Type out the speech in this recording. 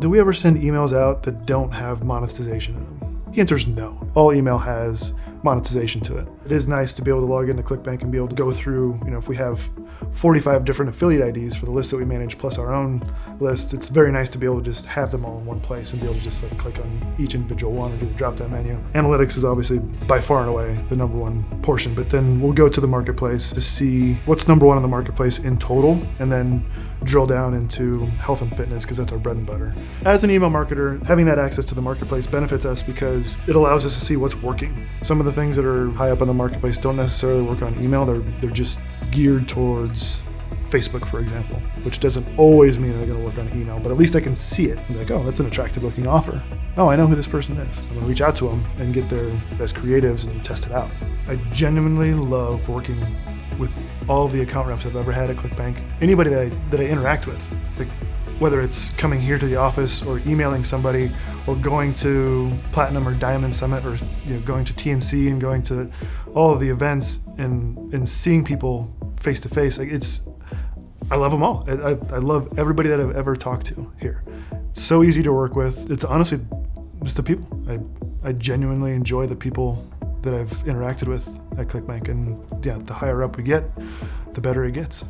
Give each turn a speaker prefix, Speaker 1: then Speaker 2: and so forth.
Speaker 1: Do we ever send emails out that don't have monetization in them? The answer is no. All email has monetization to it. It is nice to be able to log into ClickBank and be able to go through, if we have 45 different affiliate IDs for the list that we manage plus our own list, it's very nice to be able to just have them all in one place and be able to just click on each individual one and do the drop-down menu. Analytics is obviously by far and away the number one portion, but then we'll go to the marketplace to see what's number one in the marketplace in total and then drill down into health and fitness because that's our bread and butter. As an email marketer, having that access to the marketplace benefits us because it allows us to see what's working. Some of the things that are high up on the marketplace don't necessarily work on email. They're just geared towards Facebook, for example, which doesn't always mean they're going to work on email, but at least I can see it and be like, oh, that's an attractive looking offer. Oh, I know who this person is. I'm going to reach out to them and get their best creatives and test it out. I genuinely love working with all of the account reps I've ever had at ClickBank. Anybody that I interact with, whether it's coming here to the office or emailing somebody or going to Platinum or Diamond Summit or going to TNC and going to all of the events and seeing people face to face, I love them all. I love everybody that I've ever talked to here. It's so easy to work with. It's honestly just the people. I genuinely enjoy the people that I've interacted with at ClickBank, and the higher up we get, the better it gets.